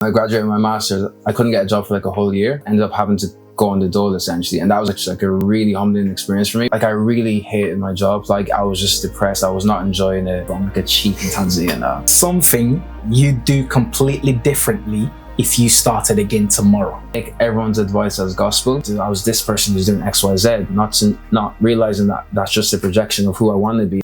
I graduated my master's. I couldn't get a job for like a whole year. Ended up having to go on the dole essentially. And that was actually like a really humbling experience for me. Like I really hated my job. Like I was just depressed. I was not enjoying it. I'm like a cheap in Tanzania now. Something you do completely differently if you started again tomorrow. Take everyone's advice as gospel. I was this person who's doing X, Y, Z, not realizing that that's just a projection of who I want to be.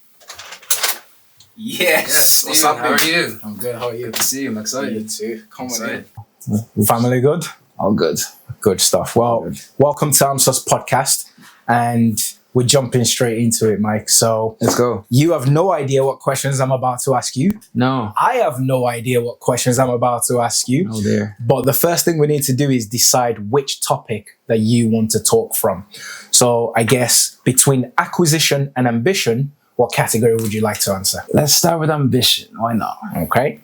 Yes. What's up, how are you? I'm good. How are you? Good to see you. I'm excited. You too. Come on in. Family good? All good. Good stuff. Well, welcome to AMSOS podcast, and we're jumping straight into it, Mike. So let's go. You have no idea what questions I'm about to ask you. No. I have no idea what questions I'm about to ask you. Oh dear. But the first thing we need to do is decide which topic that you want to talk from. So I guess between acquisition and ambition, what category would you like to answer? Let's start with ambition. Why not? Okay.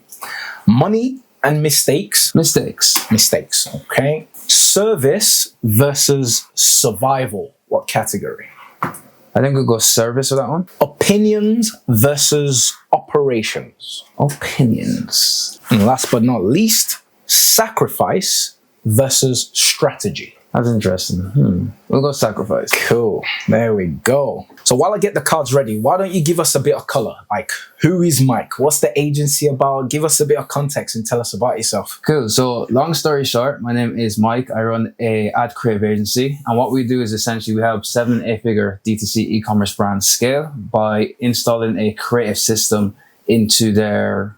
Money and mistakes. Mistakes. Okay. Service versus survival. What category? I think we'll go service with that one. Opinions versus operations. Opinions. And last but not least, sacrifice versus strategy. That's interesting. We'll go sacrifice. Cool. There we go. So while I get the cards ready, why don't you give us a bit of color? Like, who is Mike? What's the agency about? Give us a bit of context and tell us about yourself. Cool. So long story short, my name is Mike. I run a ad creative agency. And what we do is essentially we help 7- and 8-figure D2C e-commerce brands scale by installing a creative system into their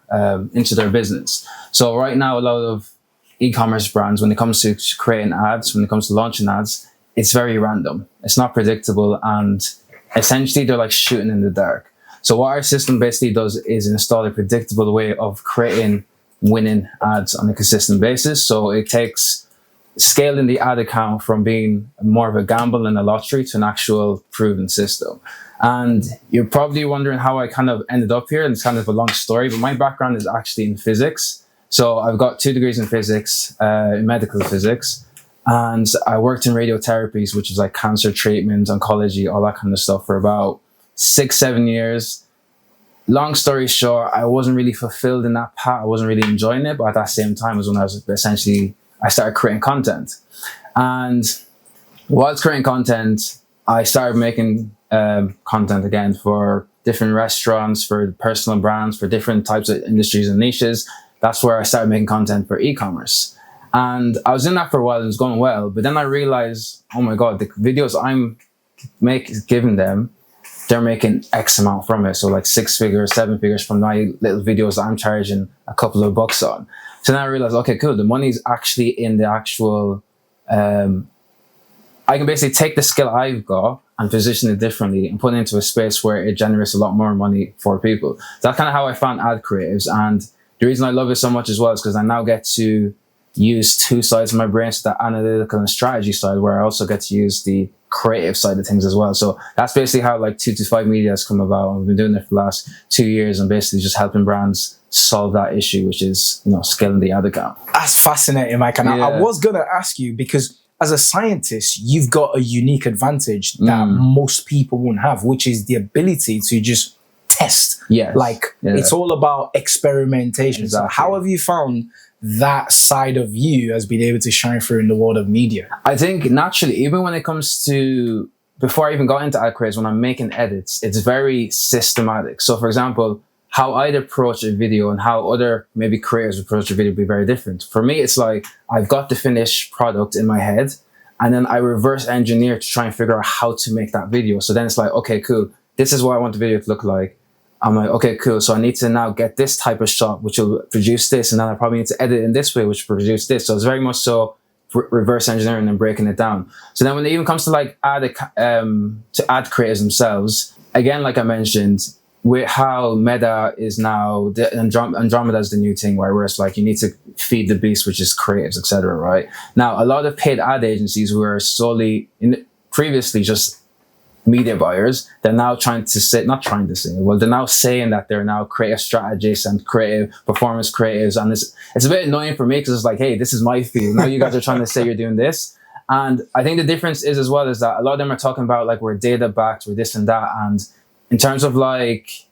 business. So right now, a lot of e-commerce brands, when it comes to creating ads, when it comes to launching ads, it's very random. It's not predictable, and essentially they're like shooting in the dark. So what our system basically does is install a predictable way of creating winning ads on a consistent basis. So it takes scaling the ad account from being more of a gamble and a lottery to an actual proven system. And you're probably wondering how I kind of ended up here, and it's kind of a long story, but my background is actually in physics. So I've got 2 degrees in physics, in medical physics, and I worked in radiotherapies, which is like cancer treatment, oncology, all that kind of stuff for about 6-7 years. Long story short, I wasn't really fulfilled in that path. I wasn't really enjoying it, but at that same time was when I started creating content. And whilst creating content, I started making content again for different restaurants, for personal brands, for different types of industries and niches. That's where I started making content for e-commerce. And I was in that for a while and it was going well. But then I realized, oh my God, the videos I'm giving them, they're making X amount from it. So like 6 figures, 7 figures from my little videos that I'm charging a couple of bucks on. So then I realized, okay, cool. The money's actually in the actual, I can basically take the skill I've got and position it differently and put it into a space where it generates a lot more money for people. That's kind of how I found ad creatives. And the reason I love it so much as well is because I now get to use 2 sides of my brain, so the analytical and strategy side, where I also get to use the creative side of things as well. So that's basically how like 2 to 5 Media has come about. I've been doing it for the last 2 years and basically just helping brands solve that issue, which is, scaling the ad account. That's fascinating, Mike. And I was going to ask you, because as a scientist, you've got a unique advantage that most people won't have, which is the ability to just test. It's all about experimentation. Exactly. So how have you found that side of you has been able to shine through in the world of media? I think naturally, even when it comes to, before I even got into ad creatives, when I'm making edits, it's very systematic. So for example, how I'd approach a video and how other maybe creators approach a video would be very different. For me, it's like I've got the finished product in my head and then I reverse engineer to try and figure out how to make that video. So then it's like, okay, cool. This is what I want the video to look like. I'm like, okay, cool. So I need to now get this type of shot, which will produce this. And then I probably need to edit in this way, which will produce this. So it's very much so reverse engineering and breaking it down. So then when it even comes to like to ad creators themselves, again, like I mentioned, with how meta is now, Andromeda is the new thing where it's like you need to feed the beast, which is creatives, etc. Right? Now, a lot of paid ad agencies who are solely previously just media buyers, they're now they're now saying that they're now creative strategists and creative performance creatives. And it's a bit annoying for me because it's like, hey, this is my field. Now you guys are trying to say you're doing this. And I think the difference is as well is that a lot of them are talking about like we're data backed, we're this and that. And in terms of like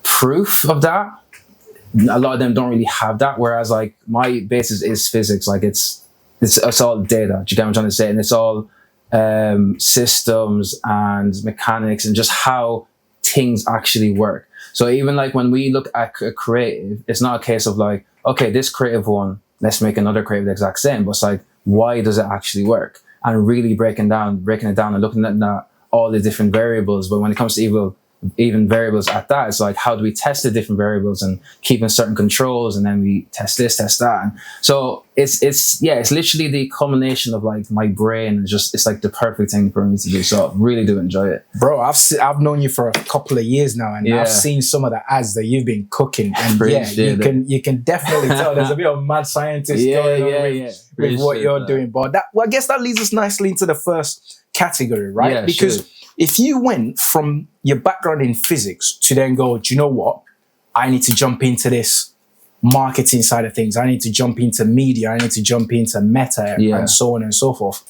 proof of that, a lot of them don't really have that. Whereas like my basis is physics. Like it's all data. Do you get what I'm trying to say? And it's all systems and mechanics and just how things actually work. So even like when we look at a creative, it's not a case of like, okay, this creative one, let's make another creative the exact same. But it's like, why does it actually work? And really breaking it down and looking at that, all the different variables. But when it comes to even variables at that, it's like, how do we test the different variables and keeping certain controls, and then we test this, test that. And so it's literally the culmination of like my brain. It's like the perfect thing for me to do. So I really do enjoy it. Bro, I've known you for a couple of years now, and I've seen some of the ads that you've been cooking, and you can definitely tell there's a bit of mad scientist going on with what you're doing. But I guess that leads us nicely into the first category, right? Yeah, because if you went from your background in physics to then go, do you know what? I need to jump into this marketing side of things. I need to jump into media. I need to jump into meta and so on and so forth.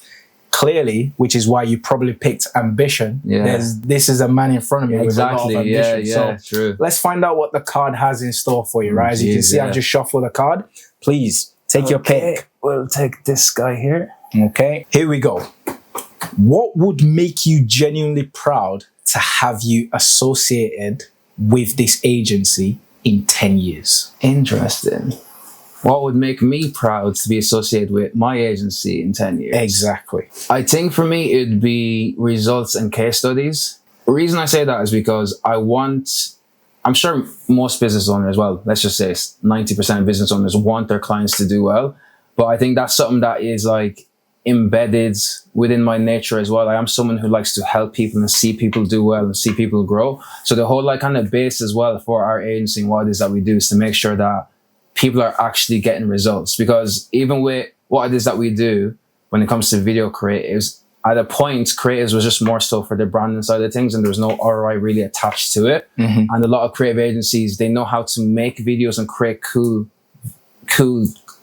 Clearly, which is why you probably picked ambition. This is a man in front of me with a lot of ambition. True. Let's find out what the card has in store for you, right? As you can see, I've just shuffled a card. Please take your pick. We'll take this guy here. Okay, here we go. What would make you genuinely proud to have you associated with this agency in 10 years? Interesting. What would make me proud to be associated with my agency in 10 years? Exactly. I think for me, it'd be results and case studies. The reason I say that is because I'm sure most business owners, well, let's just say 90% of business owners want their clients to do well. But I think that's something that is like embedded within my nature as well. I'm someone who likes to help people and see people do well and see people grow. So the whole like kind of base as well for our agency and what it is that we do is to make sure that people are actually getting results. Because even with what it is that we do when it comes to video creatives, at a point, creatives was just more so for the branding side of things, and there was no ROI really attached to it. Mm-hmm. And a lot of creative agencies, they know how to make videos and create cool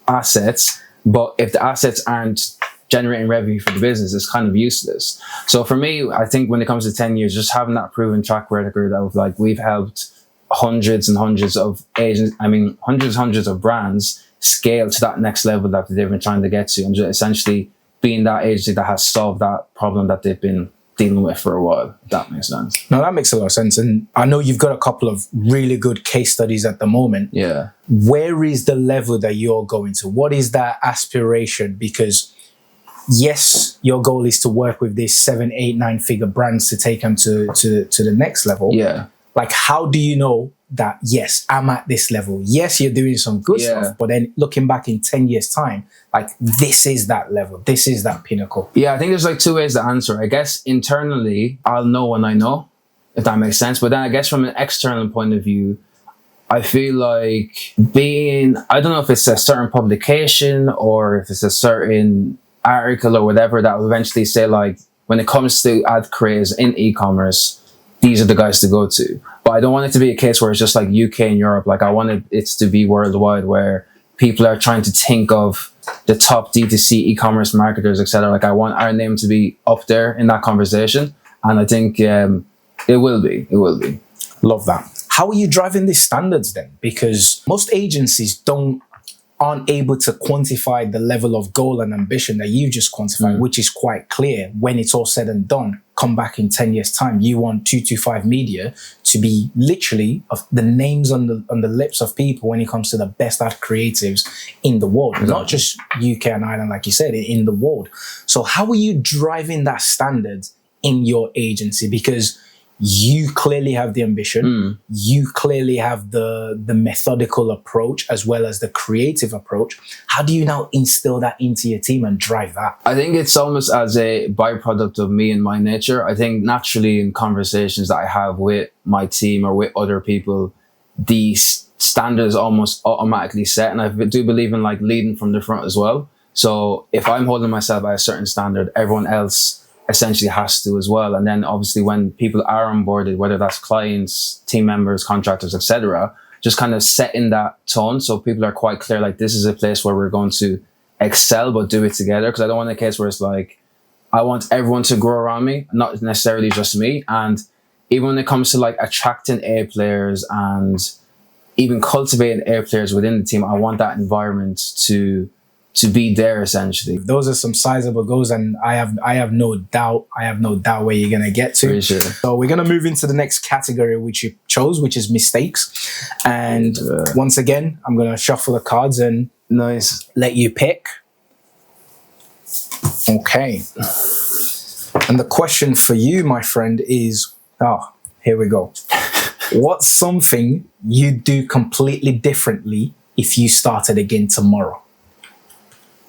assets, but if the assets aren't generating revenue for the business, is kind of useless. So for me, I think when it comes to 10 years, just having that proven track record of like, we've helped hundreds and hundreds of hundreds of brands scale to that next level that they've been trying to get to, and just essentially being that agency that has solved that problem that they've been dealing with for a while, if that makes sense. No, that makes a lot of sense. And I know you've got a couple of really good case studies at the moment. Yeah. Where is the level that you're going to? What is that aspiration? Because yes, your goal is to work with these 7, 8, 9 figure brands to take them to the next level. Yeah. Like, how do you know that, yes, I'm at this level? Yes, you're doing some good stuff, but then looking back in 10 years time, like, this is that level. This is that pinnacle. Yeah, I think there's like two ways to answer. I guess internally, I'll know when I know, if that makes sense. But then I guess from an external point of view, I feel like I don't know if it's a certain publication or if it's a certain article or whatever that will eventually say, like, when it comes to ad creators in e-commerce, these are the guys to go to. But I don't want it to be a case where it's just like UK and Europe. Like, I want it to be worldwide, where people are trying to think of the top D2C e-commerce marketers, etc. Like, I want our name to be up there in that conversation. And I think it will be. Love that. How are you driving these standards then? Because most agencies aren't able to quantify the level of goal and ambition that you just quantified, which is quite clear. When it's all said and done, come back in 10 years time, you want 225 Media to be literally of the names on the lips of people when it comes to the best ad creatives in the world, not just UK and Ireland, like you said, in the world. So how are you driving that standard in your agency? Because you clearly have the ambition, you clearly have the methodical approach as well as the creative approach. How do you now instill that into your team and drive that? I think it's almost as a byproduct of me and my nature. I think naturally in conversations that I have with my team or with other people, the standard is almost automatically set. And I do believe in like leading from the front as well. So if I'm holding myself at a certain standard, everyone else essentially has to as well. And then obviously when people are onboarded, whether that's clients, team members, contractors, etc., just kind of setting that tone so people are quite clear, like, this is a place where we're going to excel but do it together. Because I don't want a case where it's like, I want everyone to grow around me, not necessarily just me. And even when it comes to like attracting A players and even cultivating A players within the team, I want that environment to be there essentially. Those are some sizable goals, and I have no doubt where you're gonna get to. Sure. So we're gonna move into the next category which you chose, which is mistakes. And once again, I'm gonna shuffle the cards and let you pick. Okay. And the question for you, my friend, is here we go. What's something you'd do completely differently if you started again tomorrow?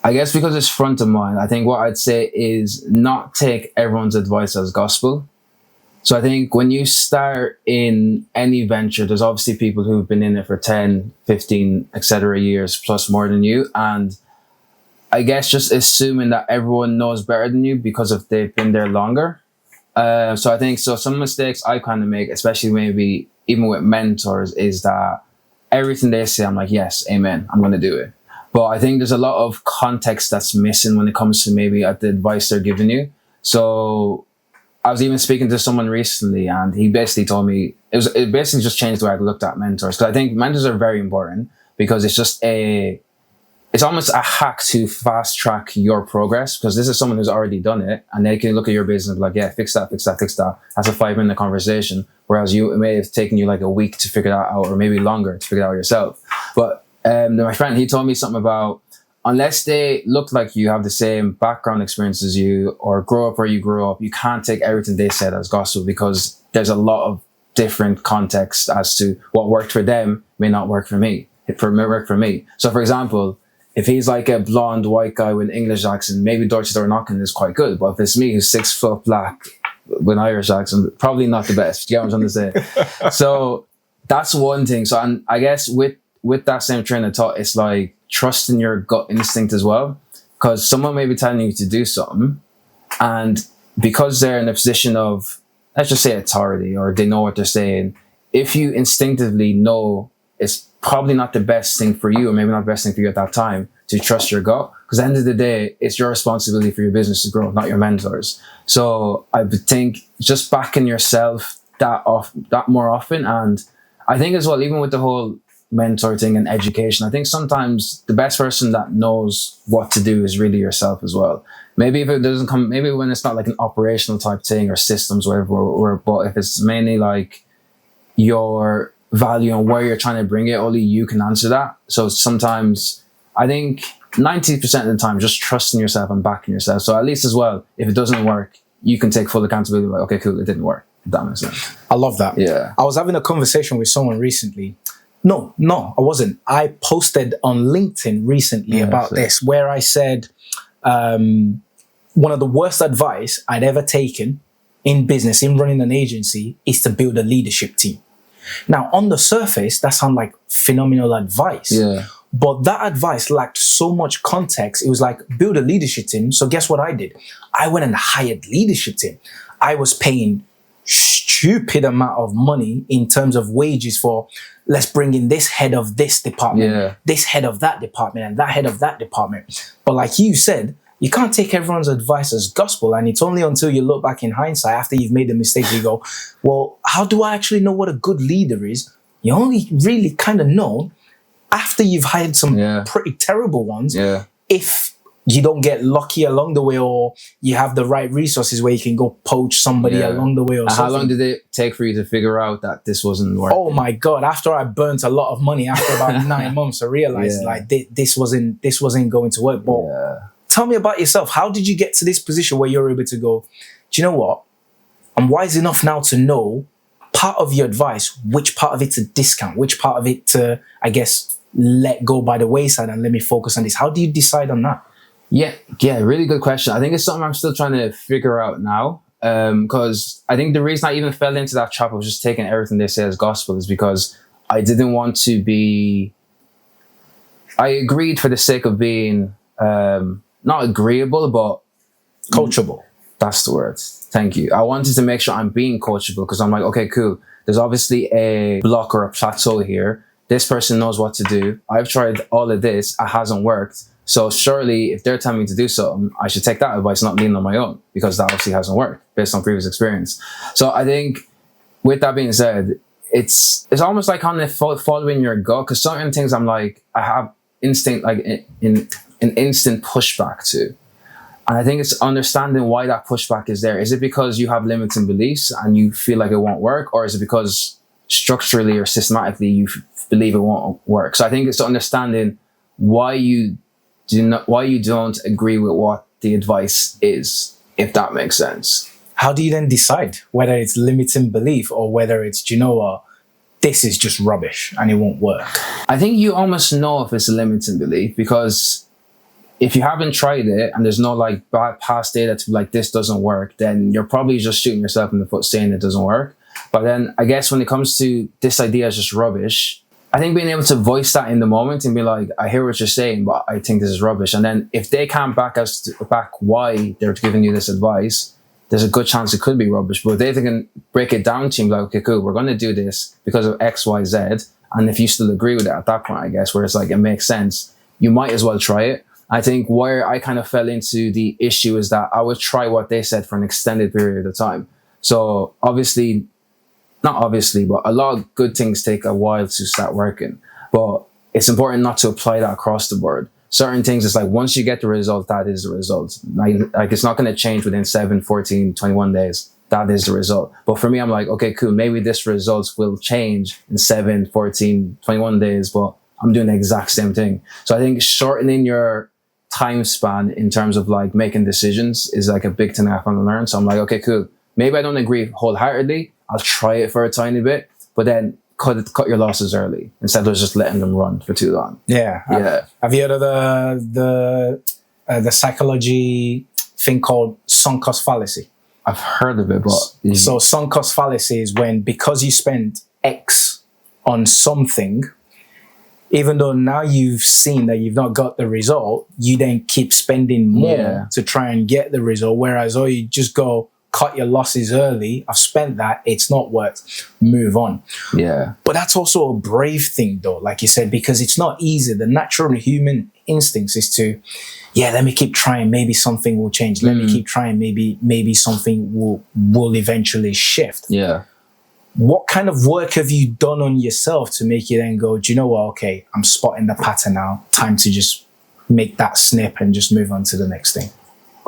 I guess because it's front of mind, I think what I'd say is not take everyone's advice as gospel. So I think when you start in any venture, there's obviously people who've been in it for 10, 15, etc. years plus more than you. And I guess just assuming that everyone knows better than you because of they've been there longer. So I think some mistakes I kind of make, especially maybe even with mentors, is that everything they say, I'm like, yes, amen, I'm going to do it. But I think there's a lot of context that's missing when it comes to maybe the advice they're giving you. So I was even speaking to someone recently, and he basically told me it basically just changed the way I looked at mentors. Because I think mentors are very important because it's almost a hack to fast track your progress, because this is someone who's already done it and they can look at your business and be like, yeah, fix that. That's a 5-minute conversation. Whereas it may have taken you like a week to figure that out, or maybe longer to figure it out yourself. But my friend, he told me something about, unless they look like you have the same background experience as you or grow up where you grew up, you can't take everything they said as gospel, because there's a lot of different context as to what worked for them may not work for me. It may work for me. So for example, if he's like a blonde white guy with an English accent, maybe Deutsche Door knocking is quite good. But if it's me who's 6 foot black with an Irish accent, probably not the best. You get what I'm trying to say? So that's one thing. So I guess with that same train of thought, it's like trusting your gut instinct as well. Because someone may be telling you to do something, and because they're in a position of, let's just say, authority, or they know what they're saying, if you instinctively know it's probably not the best thing for you, or maybe not the best thing for you at that time, to trust your gut. Because at the end of the day, it's your responsibility for your business to grow, not your mentors. So I would think just backing yourself that more often. And I think as well, even with the whole mentor thing and education, I think sometimes the best person that knows what to do is really yourself as well. Maybe if it doesn't come, maybe when it's not like an operational type thing or systems, whatever, but if it's mainly like your value and where you're trying to bring it, only you can answer that. So sometimes I think 90% of the time, just trusting yourself and backing yourself. So at least as well, if it doesn't work, you can take full accountability. Like, okay, cool, it didn't work. If that makes sense. I love that. Yeah. I was having a conversation with someone recently. No, I wasn't. I posted on LinkedIn recently about this, where I said one of the worst advice I'd ever taken in business, in running an agency, is to build a leadership team. Now, on the surface, that sounds like phenomenal advice. Yeah. But that advice lacked so much context. It was like, build a leadership team. So guess what I did? I went and hired leadership team. I was paying stupid amount of money in terms of wages for, let's bring in this head of this department, this head of that department, and that head of that department. But like you said, you can't take everyone's advice as gospel. And it's only until you look back in hindsight, after you've made the mistake, you go, well, how do I actually know what a good leader is? You only really kind of know after you've hired some pretty terrible ones. Yeah. If you don't get lucky along the way, or you have the right resources where you can go poach somebody along the way. Or how long did it take for you to figure out that this wasn't working? Oh my God. After I burnt a lot of money, after about 9 months, I realized like this wasn't going to work. But tell me about yourself. How did you get to this position where you're able to go, do you know what? I'm wise enough now to know part of your advice, which part of it to discount, which part of it to, I guess, let go by the wayside and let me focus on this. How do you decide on that? Yeah, really good question. I think it's something I'm still trying to figure out now. Because I think the reason I even fell into that trap of just taking everything they say as gospel is because I didn't want to be... I agreed for the sake of being... not agreeable, but coachable. That's the word. Thank you. I wanted to make sure I'm being coachable, because I'm like, okay, cool. There's obviously a block or a plateau here. This person knows what to do. I've tried all of this. It hasn't worked. So surely if they're telling me to do something, I should take that advice, not lean on my own, because that obviously hasn't worked based on previous experience. So I think with that being said, it's almost like kind of following your gut, because certain things I'm like, I have instinct, like in an instant pushback to. And I think it's understanding why that pushback is there. Is it because you have limiting beliefs and you feel like it won't work? Or is it because structurally or systematically you believe it won't work? So I think it's understanding why you don't agree with what the advice is, if that makes sense. How do you then decide whether it's limiting belief or whether it's, do you know what, this is just rubbish and it won't work? I think you almost know if it's a limiting belief, because if you haven't tried it and there's no like past data to be like, this doesn't work, then you're probably just shooting yourself in the foot saying it doesn't work. But then I guess when it comes to this idea is just rubbish, I think being able to voice that in the moment and be like, I hear what you're saying, but I think this is rubbish. And then if they can't back why they're giving you this advice, there's a good chance it could be rubbish. But if they can break it down to you, like, okay, cool, we're going to do this because of X, Y, Z. And if you still agree with it at that point, I guess, where it's like, it makes sense, you might as well try it. I think where I kind of fell into the issue is that I would try what they said for an extended period of time. So not obviously, but a lot of good things take a while to start working. But it's important not to apply that across the board. Certain things, it's like, once you get the result, that is the result. Like it's not going to change within 7, 14, 21 days. That is the result. But for me, I'm like, okay, cool. Maybe this result will change in 7, 14, 21 days, but I'm doing the exact same thing. So I think shortening your time span in terms of like making decisions is like a big thing I found to learn. So I'm like, okay, cool. Maybe I don't agree wholeheartedly. I'll try it for a tiny bit, but then cut your losses early instead of just letting them run for too long. Yeah. Have you heard of the psychology thing called sunk cost fallacy? I've heard of it, but so sunk cost fallacy is when, because you spent X on something, even though now you've seen that you've not got the result, you then keep spending more to try and get the result. Whereas, you just go, cut your losses early. I've spent that. It's not worth. Move on. Yeah. But that's also a brave thing, though, like you said, because it's not easy. The natural human instincts is to, let me keep trying. Maybe something will change. Let me keep trying. Maybe something will eventually shift. Yeah. What kind of work have you done on yourself to make you then go, do you know what? Okay, I'm spotting the pattern now. Time to just make that snip and just move on to the next thing.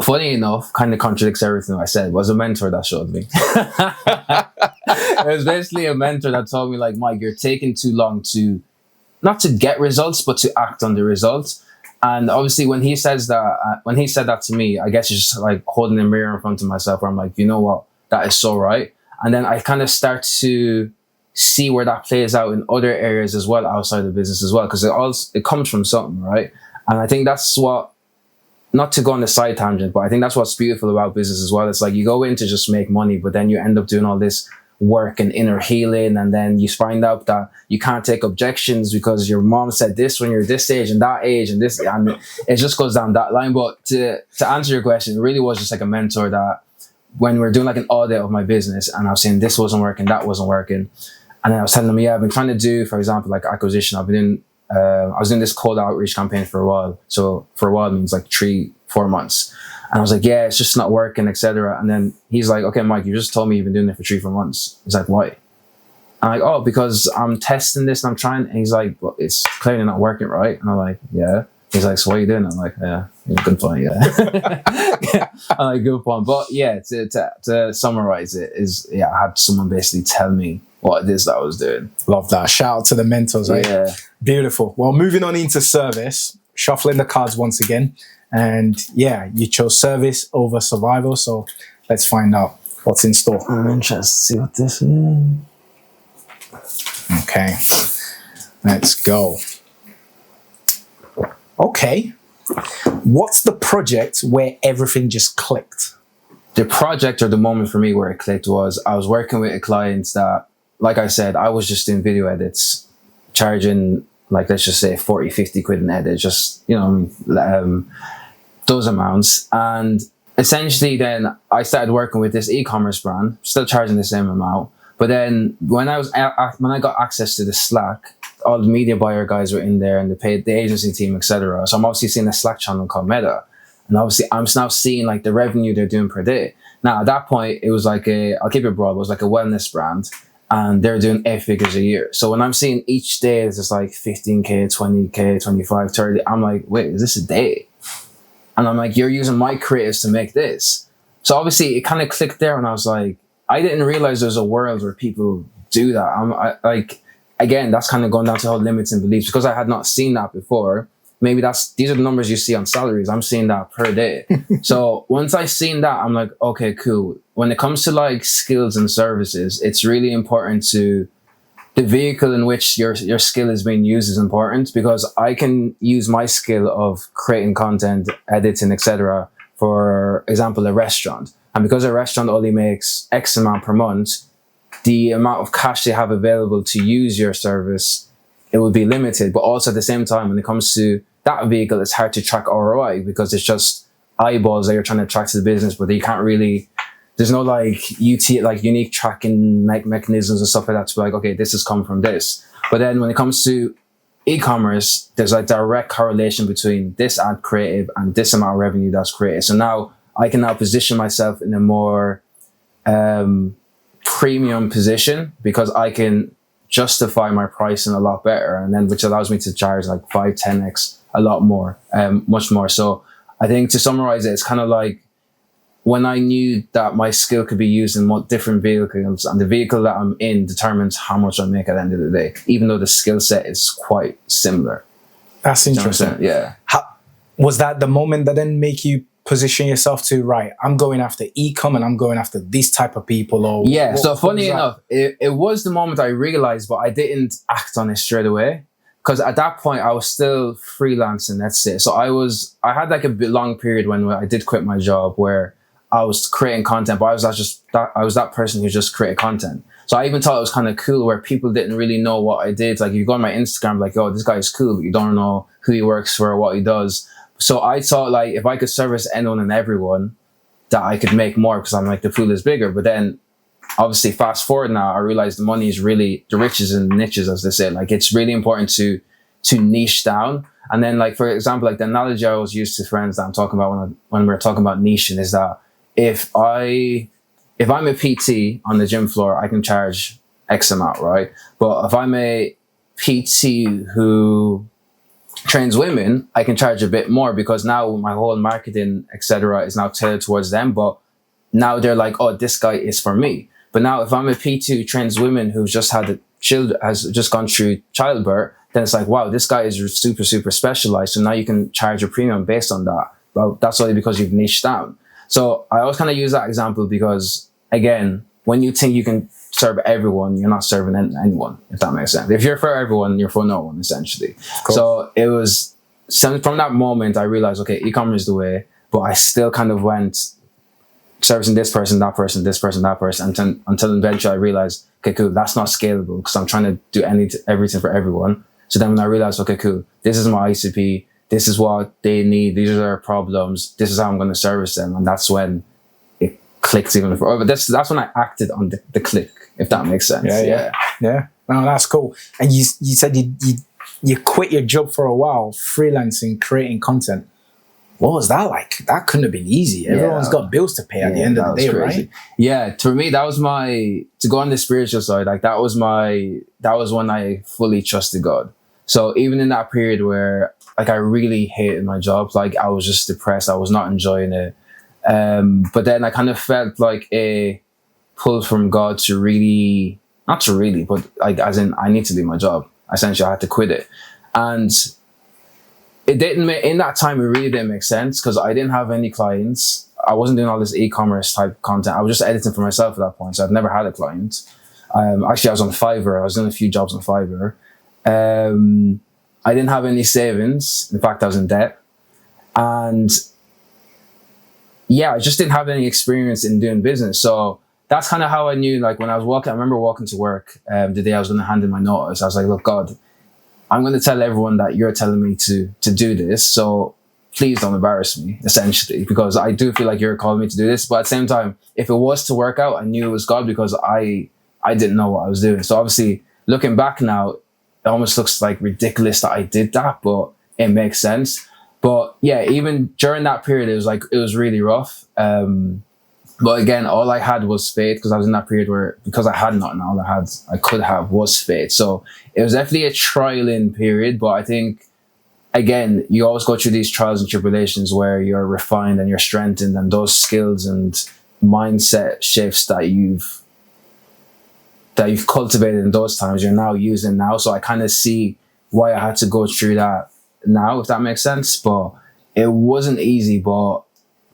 Funny enough, kind of contradicts everything I said. It was a mentor that showed me. It was basically a mentor that told me, like, Mike, you're taking too long to, not to get results, but to act on the results. And obviously when he said that to me, I guess it's just like holding a mirror in front of myself where I'm like, you know what? That is so right. And then I kind of start to see where that plays out in other areas as well, outside the business as well, because it comes from something, right? And I think that's what, not to go on a side tangent, but I think that's what's beautiful about business as well. It's like you go in to just make money, but then you end up doing all this work and inner healing, and then you find out that you can't take objections because your mom said this when you're this age and that age and this, and it just goes down that line. But to answer your question, it really was just like a mentor that, when we're doing like an audit of my business and I was saying this wasn't working, that wasn't working, and then I was telling them, I've been trying to do, for example, like acquisition. I was doing this cold outreach campaign for a while. So for a while means like 3-4 months. And I was like, it's just not working, etc. And then he's like, okay, Mike, you just told me you've been doing it for 3-4 months. He's like, why? I'm like, because I'm testing this and I'm trying. And he's like, well, it's clearly not working, right? And I'm like, yeah. He's like, so what are you doing? I'm like, good point, I'm like, good point. But to summarize it is, I had someone basically tell me what it is that I was doing. Love that. Shout out to the mentors, right? Yeah. Beautiful. Well, moving on into service, shuffling the cards once again. And you chose service over survival. So let's find out what's in store. I'm interested to see what this is. Okay. Let's go. Okay. What's the project where everything just clicked? The project, or the moment for me where it clicked, was I was working with a client that, like I said, I was just doing video edits, charging, like, let's just say 40, 50 quid an edit, just, those amounts. And essentially then I started working with this e-commerce brand, still charging the same amount. But then when I got access to the Slack, all the media buyer guys were in there and they paid the agency team, etc. So I'm obviously seeing a Slack channel called Meta. And obviously I'm now seeing like the revenue they're doing per day. Now at that point, it was like I'll keep it broad, it was like a wellness brand. and they're doing 8 figures a year. So when I'm seeing each day is just like 15K, 20K, 25, 30, I'm like, wait, is this a day? And I'm like, you're using my creatives to make this. So obviously it kind of clicked there, and I was like, I didn't realize there's a world where people do that. Again, that's kind of going down to how limits and beliefs, because I had not seen that before. Maybe these are the numbers you see on salaries. I'm seeing that per day. So once I seen that, I'm like, okay, cool. When it comes to like skills and services, it's really important to the vehicle in which your skill is being used is important, because I can use my skill of creating content, editing, etc. For example, a restaurant. And because a restaurant only makes X amount per month, the amount of cash they have available to use your service, it would be limited. But also at the same time, when it comes to that vehicle, it's hard to track ROI, because it's just eyeballs that you're trying to attract to the business, but you can't really, there's no unique tracking mechanisms and stuff like that to be like, okay, this has come from this. But then when it comes to e-commerce, there's a direct correlation between this ad creative and this amount of revenue that's created. So now I can position myself in a more premium position, because I can justify my pricing a lot better, and then which allows me to charge like 5-10x a lot more, much more. So I think to summarize it, it's kind of like when I knew that my skill could be used in different vehicles, and the vehicle that I'm in determines how much I make at the end of the day, even though the skill set is quite similar. That's interesting. Yeah. Was that the moment that then make you position yourself to, right, I'm going after e-com and I'm going after this type of people? Or yeah, so funny enough, it was the moment I realized, but I didn't act on it straight away, because at that point I was still freelancing, that's it. So I had like a long period when I did quit my job where I was creating content, but I was that person who just created content. So I even thought it was kind of cool where people didn't really know what I did. Like, you go on my Instagram, like, oh, this guy is cool, but you don't know who he works for or what he does. So I thought, like, if I could service anyone and everyone, that I could make more, because I'm like, the pool is bigger. But then obviously fast forward now, I realize the money is really the riches in niches, as they say. Like, it's really important to niche down. And then, like, for example, like the analogy I always use to friends that I'm talking about when we're talking about niching is that if I'm a PT on the gym floor, I can charge X amount, right? But if I'm a PT who trains women, I can charge a bit more, because now my whole marketing, etc., is now tailored towards them. But now they're like, oh, this guy is for me. But now if I'm a PT who trains women who've just has just gone through childbirth, then it's like, wow, this guy is super, super specialized. So now you can charge a premium based on that. Well, that's only because you've niched down. So I always kind of use that example because, again, when you think you can serve everyone, you're not serving anyone, if that makes sense. If you're for everyone, you're for no one, essentially. Cool. So it was from that moment, I realized, okay, e-commerce is the way, but I still kind of went servicing this person, that person, this person, that person, until eventually I realized, okay, cool, that's not scalable, because I'm trying to do everything for everyone. So then when I realized, okay, cool, this is my ICP, this is what they need, these are their problems, this is how I'm going to service them. And that's when it clicks even further. But that's when I acted on the click, if that makes sense. Yeah. No, that's cool. And you said you quit your job for a while, freelancing, creating content. What was that like? That couldn't have been easy. Everyone's got bills to pay at the end of the day, crazy. Right? Yeah, for me, that was to go on the spiritual side, like that was when I fully trusted God. So even in that period where like I really hated my job, like I was just depressed, I was not enjoying it. But then I kind of felt like a pull from God to really, not to really, but like as in I need to leave my job. Essentially, I had to quit it. And it didn't make, in that time, it really didn't make sense because I didn't have any clients. I wasn't doing all this e-commerce type content. I was just editing for myself at that point. So I've never had a client. Actually, I was on Fiverr. I was doing a few jobs on Fiverr. I didn't have any savings. In fact, I was in debt. And yeah, I just didn't have any experience in doing business. So that's kind of how I knew, like when I was walking, I remember walking to work the day I was going to hand in my notice. I was like, look, God, I'm going to tell everyone that you're telling me to do this. So please don't embarrass me, essentially, because I do feel like you're calling me to do this. But at the same time, if it was to work out, I knew it was God because I didn't know what I was doing. So obviously, looking back now, it almost looks like ridiculous that I did that, but it makes sense. But yeah, even during that period, it was really rough. But again, all I had was faith, because I was in that period where, because I had nothing, all I could have was faith. So it was definitely a trialing period. But I think, again, you always go through these trials and tribulations where you're refined and you're strengthened, and those skills and mindset shifts that you've cultivated in those times, you're now using now. So I kind of see why I had to go through that now, if that makes sense. But it wasn't easy, but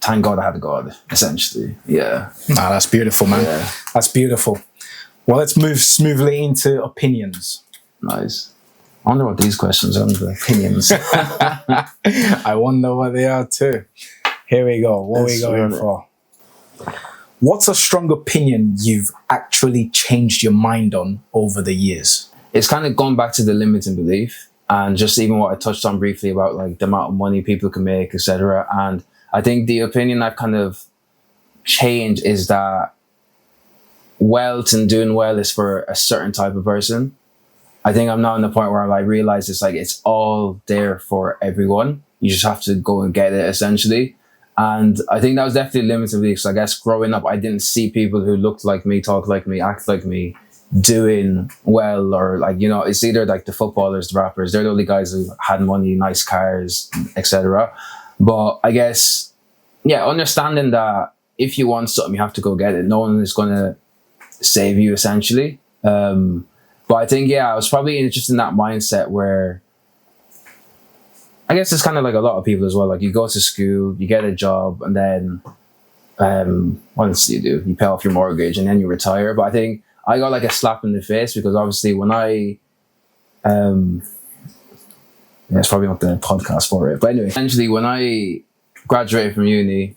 thank God I had God, essentially. Yeah. Nah, that's beautiful, man. Yeah. That's beautiful. Well, let's move smoothly into opinions. Nice. I wonder what these questions are, the opinions. I wonder what they are too. Here we go. What are we going for? What's a strong opinion you've actually changed your mind on over the years? It's kind of gone back to the limiting belief, and just even what I touched on briefly about like the amount of money people can make, etc. And I think the opinion I've kind of changed is that wealth and doing well is for a certain type of person. I think I'm now in the point where I realize it's like it's all there for everyone. You just have to go and get it, essentially. And I think that was definitely limited because I guess growing up, I didn't see people who looked like me, talk like me, act like me, doing well, or like, you know, it's either like the footballers, the rappers, they're the only guys who had money, nice cars, etc. But I guess, yeah, understanding that if you want something, you have to go get it. No one is going to save you, essentially. But I think, yeah, I was probably just in that mindset where I guess it's kind of like a lot of people as well. Like you go to school, you get a job, and then what else do? You pay off your mortgage and then you retire. But I think I got like a slap in the face because obviously when I it's probably not the podcast for it. But anyway, essentially when I graduated from uni,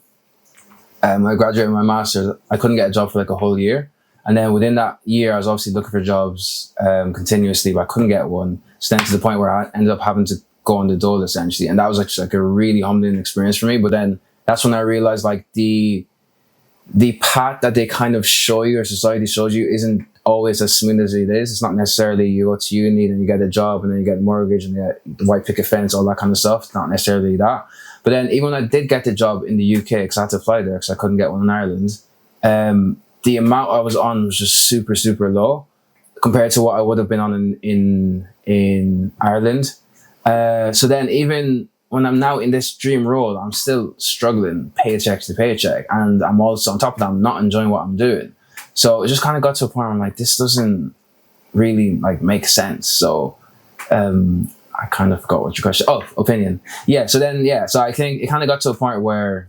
I graduated my master's, I couldn't get a job for like a whole year. And then within that year, I was obviously looking for jobs continuously, but I couldn't get one. So then to the point where I ended up having to go on the dole, essentially. And that was actually like a really humbling experience for me. But then that's when I realized like the path that they kind of show you or society shows you isn't always as smooth as it is. It's not necessarily you go to uni and you get a job and then you get a mortgage and you get the white picket fence, all that kind of stuff. It's not necessarily that. But then even when I did get the job in the UK, because I had to fly there because I couldn't get one in Ireland, the amount I was on was just super, super low compared to what I would have been on in Ireland. So then even when I'm now in this dream role, I'm still struggling paycheck to paycheck. And I'm also, on top of that, I'm not enjoying what I'm doing. So it just kind of got to a point where I'm like, this doesn't really like make sense. So I kind of forgot what your question, opinion. Yeah, so I think it kind of got to a point where,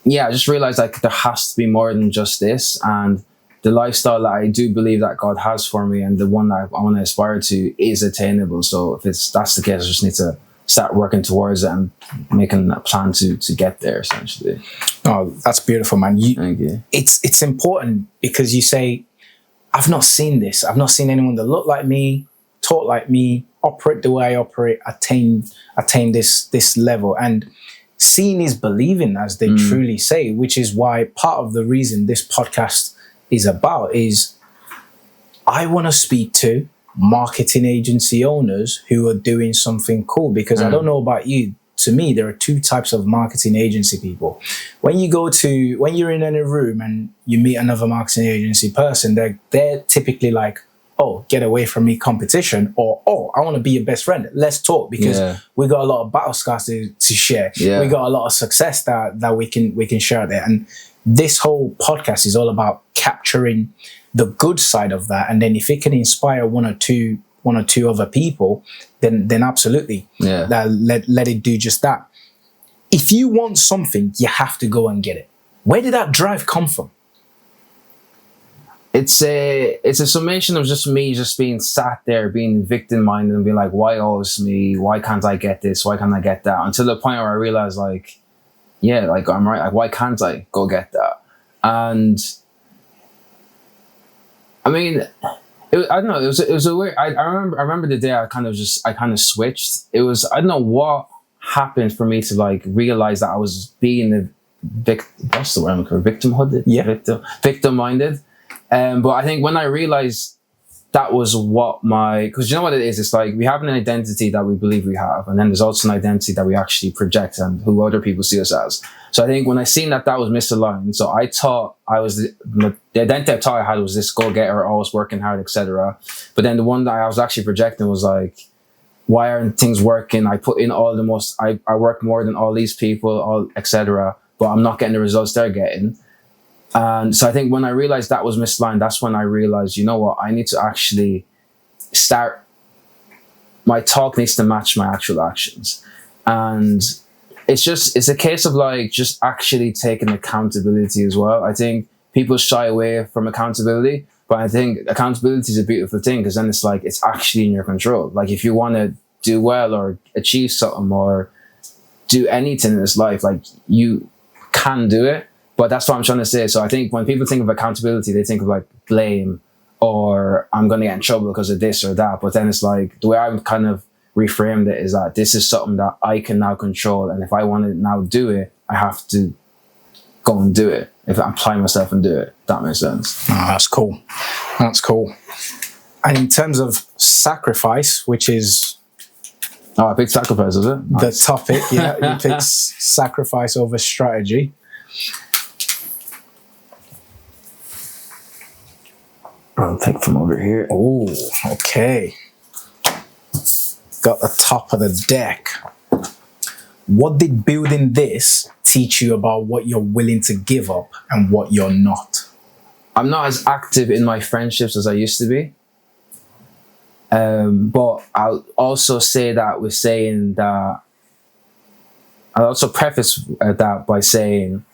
I just realized like there has to be more than just this. And the lifestyle that I do believe that God has for me and the one that I want to aspire to is attainable. So if that's the case, I just need to start working towards it and making a plan to get there, essentially. Oh, that's beautiful, man. Thank you. It's important because you say, I've not seen this. I've not seen anyone that look like me, talk like me, operate the way I operate, attain this level. And seeing is believing, as they truly say, which is why part of the reason this podcast is about is I want to speak to marketing agency owners who are doing something cool, because I don't know about you, to me there are two types of marketing agency people. When you're in a room and you meet another marketing agency person, they're typically like, oh, get away from me, competition, or oh, I want to be your best friend, let's talk, because we got a lot of battle scars to share. We got a lot of success that we can share there. And this whole podcast is all about capturing the good side of that, and then if it can inspire one or two other people, then absolutely, let it do just that. If you want something, you have to go and get it. Where did that drive come from? It's a summation of just me just being sat there, being victim-minded and being like, why always me? Why can't I get this? Why can't I get that? Until the point where I realized like, yeah, like I'm right. Like, why can't I go get that? And I mean, I don't know. It was a weird. I remember the day I kind of switched. It was, I don't know what happened for me to like realize that I was being what's the word I'm looking for? Victim-minded. But I think when I realized that was what because you know what it is? It's like we have an identity that we believe we have, and then there's also an identity that we actually project and who other people see us as. So I think when I seen that was misaligned, so I thought I was the identity I thought I had was this go-getter, always working hard, etc. But then the one that I was actually projecting was like, why aren't things working? I put in all the most, I work more than all these people, all etc. But I'm not getting the results they're getting. And so I think when I realized that was misaligned, that's when I realized, you know what, I need to actually start, my talk needs to match my actual actions. And it's a case of like just actually taking accountability as well. I think people shy away from accountability, but I think accountability is a beautiful thing because then it's like, it's actually in your control. Like if you want to do well or achieve something or do anything in this life, like you can do it. But that's what I'm trying to say. So I think when people think of accountability, they think of like blame or I'm going to get in trouble because of this or that. But then it's like the way I've kind of reframed it is that this is something that I can now control. And if I want to now do it, I have to go and do it. If I apply myself and do it, that makes sense. Oh, that's cool. That's cool. And in terms of sacrifice, which is... Oh, I picked sacrifice, is it? Nice. The topic, yeah. You picked sacrifice over strategy. I'll take from over here. Oh, okay. Got the top of the deck. What did building this teach you about what you're willing to give up and what you're not? I'm not as active in my friendships as I used to be. But I'll also say that with saying that, I'll also preface that by saying,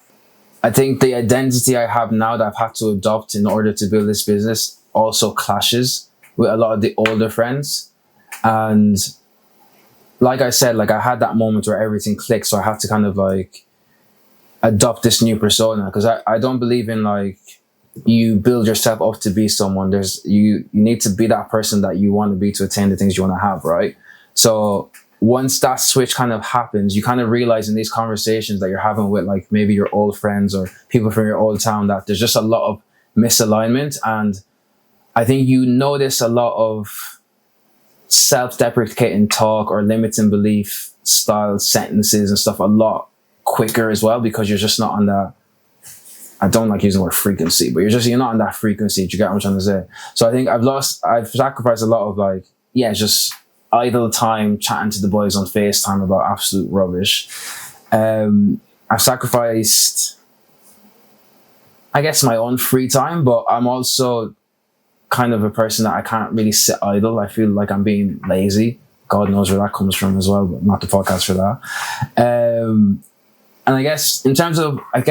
I think the identity I have now that I've had to adopt in order to build this business also clashes with a lot of the older friends. And like I said, like I had that moment where everything clicked. So I had to kind of like adopt this new persona because I don't believe in like you build yourself up to be someone. You need to be that person that you want to be to attain the things you want to have, right? So once that switch kind of happens, you kind of realize in these conversations that you're having with like maybe your old friends or people from your old town that there's just a lot of misalignment. And I think you notice a lot of self-deprecating talk or limiting belief style sentences and stuff a lot quicker as well because you're just not on that, I don't like using the word frequency, but you're not on that frequency. Do you get what I'm trying to say? So I think I've sacrificed a lot of like, just idle time chatting to the boys on FaceTime about absolute rubbish. I've sacrificed, I guess, my own free time, but I'm also kind of a person that I can't really sit idle. I feel like I'm being lazy. God knows where that comes from as well, but not the podcast for that. And I guess in terms of, I'd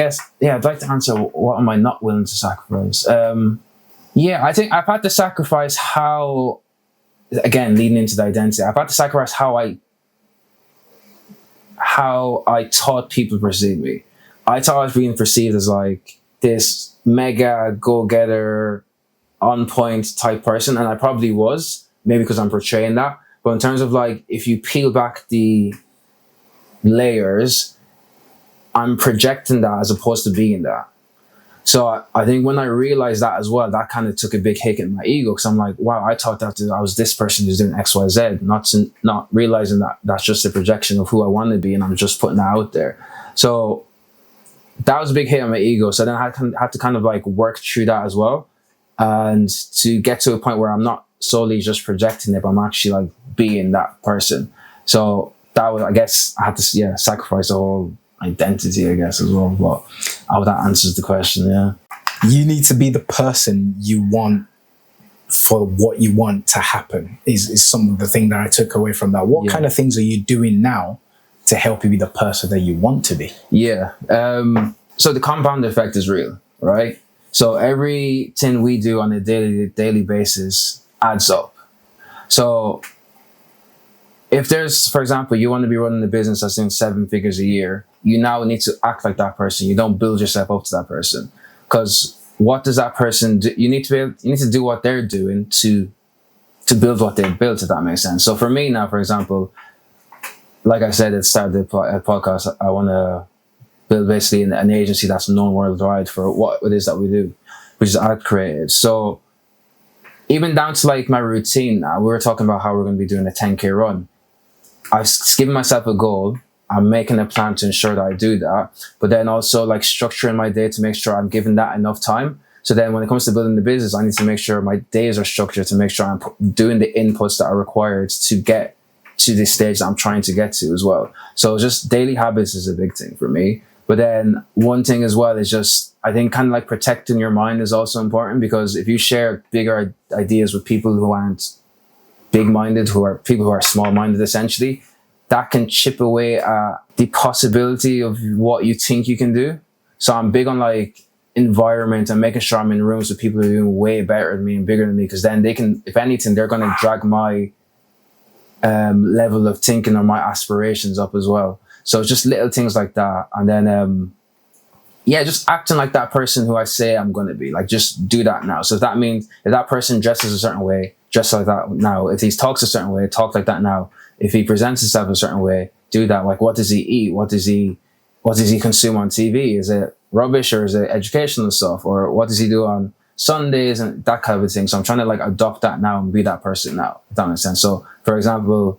like to answer what am I not willing to sacrifice? I think I've had to sacrifice how, again, leading into the identity, I've had to sacrifice how I thought people perceived me. I thought I was being perceived as like this mega go-getter, on-point type person, and I probably was, maybe because I'm portraying that. But in terms of like, if you peel back the layers, I'm projecting that as opposed to being that. So I think when I realized that as well, that kind of took a big hit in my ego because I'm like, wow, I thought that I was this person who's doing X, Y, Z, not realizing that that's just a projection of who I want to be and I'm just putting that out there. So that was a big hit on my ego. So then I had to kind of like work through that as well and to get to a point where I'm not solely just projecting it, but I'm actually like being that person. So that was, I guess, I had to sacrifice the whole identity, I guess, as well. But I hope that answers the question. You need to be the person you want for what you want to happen is some of the thing that I took away from that. What kind of things are you doing now to help you be the person that you want to be? So the compound effect is real, right? So everything we do on a daily basis adds up. So if there's, for example, you want to be running a business that's in 7 figures a year, you now need to act like that person. You don't build yourself up to that person. Because what does that person do? You need to do what they're doing to build what they've built, if that makes sense. So for me now, for example, like I said at the start of the podcast, I want to build basically an agency that's known worldwide for what it is that we do, which is art creative. So even down to like my routine now. We were talking about how we're going to be doing a 10K run. I've given myself a goal. I'm making a plan to ensure that I do that, but then also like structuring my day to make sure I'm giving that enough time. So then when it comes to building the business, I need to make sure my days are structured to make sure I'm doing the inputs that are required to get to the stage that I'm trying to get to as well. So just daily habits is a big thing for me. But then one thing as well is just, I think kind of like protecting your mind is also important, because if you share bigger ideas with people who aren't big-minded, who are people who are small-minded essentially, that can chip away at the possibility of what you think you can do. So I'm big on like environment and making sure I'm in rooms with people who are doing way better than me and bigger than me, because then they can, if anything, they're going to drag my level of thinking or my aspirations up as well. So it's just little things like that. And then, just acting like that person who I say I'm going to be. Like, just do that now. So if that means, if that person dresses a certain way, dress like that now. If he talks a certain way, talk like that now. If he presents himself a certain way, do that. Like, what does he eat? What does he consume on TV? Is it rubbish or is it educational stuff? Or what does he do on Sundays and that kind of a thing? So I'm trying to like adopt that now and be that person now, if that makes sense. So for example,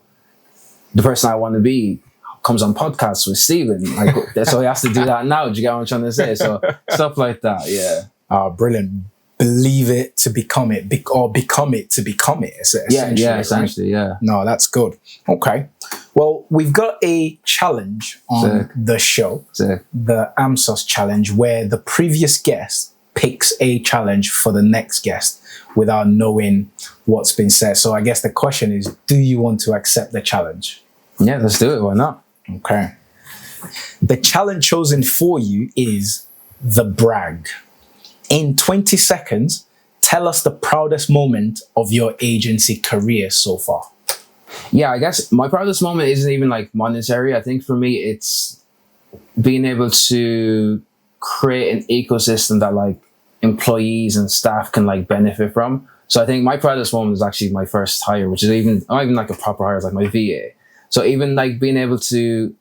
the person I want to be comes on podcasts with Steven. Like, so he has to do that now. Do you get what I'm trying to say? So stuff like that, yeah. Brilliant. Believe it to become it, or become it to become it. Essentially, yeah. No, that's good. Okay. Well, we've got a challenge on the show, the AMSOS challenge, where the previous guest picks a challenge for the next guest without knowing what's been said. So I guess the question is, do you want to accept the challenge? Yeah, let's do it. Why not? Okay. The challenge chosen for you is the brag. In 20 seconds, tell us the proudest moment of your agency career so far. Yeah, I guess my proudest moment isn't even like monetary. I think for me, it's being able to create an ecosystem that like employees and staff can like benefit from. So I think my proudest moment is actually my first hire, which is not even like a proper hire, it's like my VA. So even like being able to,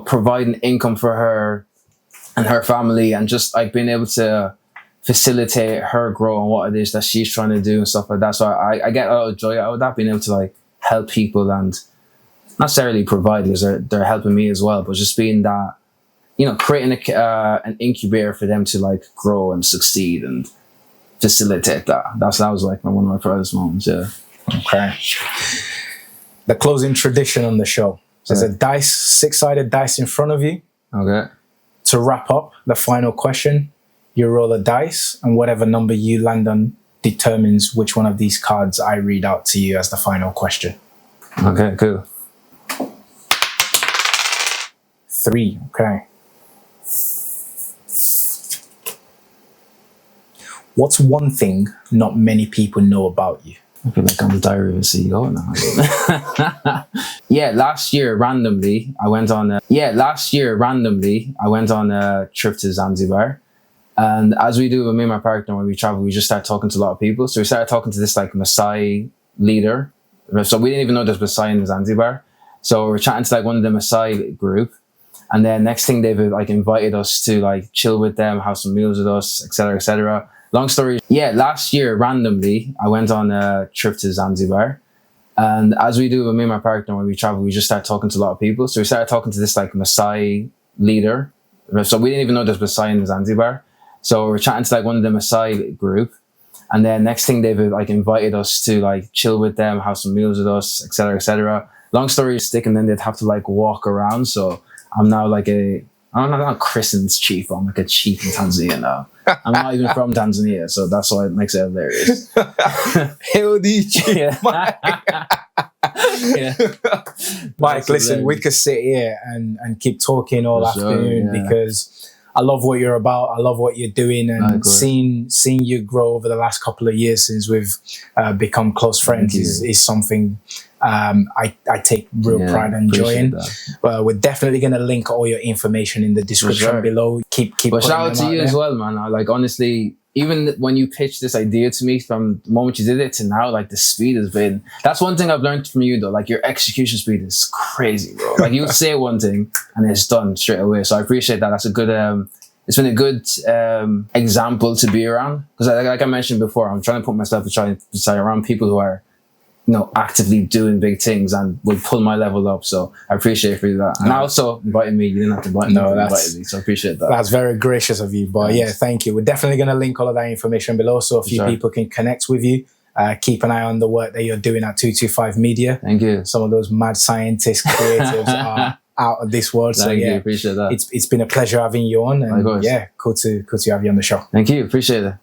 provide an income for her and her family, and just like being able to facilitate her grow and what it is that she's trying to do and stuff like that. So I get a lot of joy out of that, being able to like help people and not necessarily provide, because they're helping me as well, but just being that, creating an incubator for them to like grow and succeed and facilitate that. That was like one of my proudest moments. Yeah. Okay. The closing tradition on the show. There's a dice, 6-sided dice in front of you. Okay. To wrap up, the final question, you roll a dice, and whatever number you land on determines which one of these cards I read out to you as the final question. Okay, cool. 3, okay. What's one thing not many people know about you? I feel like I'm the diary of a CEO now. Last year randomly I went on a trip to Zanzibar, and as we do with me and my partner when we travel, we just start talking to a lot of people. So we started talking to this like Maasai leader. So we didn't even know there's Maasai in Zanzibar. So we're chatting to like one of the Maasai group, and then next thing they've like invited us to like chill with them, have some meals with us, etc., etc. Long story, last year randomly I went on a trip to Zanzibar, and as we do with me and my partner when we travel, we just start talking to a lot of people. So we started talking to this like Maasai leader. So we didn't even know there's Maasai in Zanzibar. So we're chatting to like one of the Maasai group, and then next thing they've like invited us to like chill with them, have some meals with us, etc., etc. Long story stick, and then they'd have to like walk around. So I'm now like I'm not Christen's chief, I'm like a chief in Tanzania now. I'm not even from Tanzania, so that's why it makes it hilarious. Hail the chief, Mike, listen, we could sit here and keep talking all afternoon because I love what you're about. I love what you're doing, and seeing you grow over the last couple of years since we've become close friends is something I take real pride and joy in. We're definitely going to link all your information in the description below. Keep but shout out to you as well, man. Like, honestly, even when you pitched this idea to me, from the moment you did it to now, like the speed has been, that's one thing I've learned from you though. Like your execution speed is crazy, bro. Like you say one thing and it's done straight away. So I appreciate that. That's a good it's been a good example to be around, because like I mentioned before, I'm trying to put myself around people who are, you know, actively doing big things and would pull my level up. So I appreciate for that. And also inviting me. You didn't have to invite me. No, invited me. So I appreciate that. That's very gracious of you. But yeah, thank you. We're definitely going to link all of that information below, so a few people can connect with you. Keep an eye on the work that you're doing at 225 Media. Thank you. Some of those mad scientists, creatives are out of this world. Thank you. Appreciate that. It's been a pleasure having you on. And yeah, cool to have you on the show. Thank you. Appreciate it.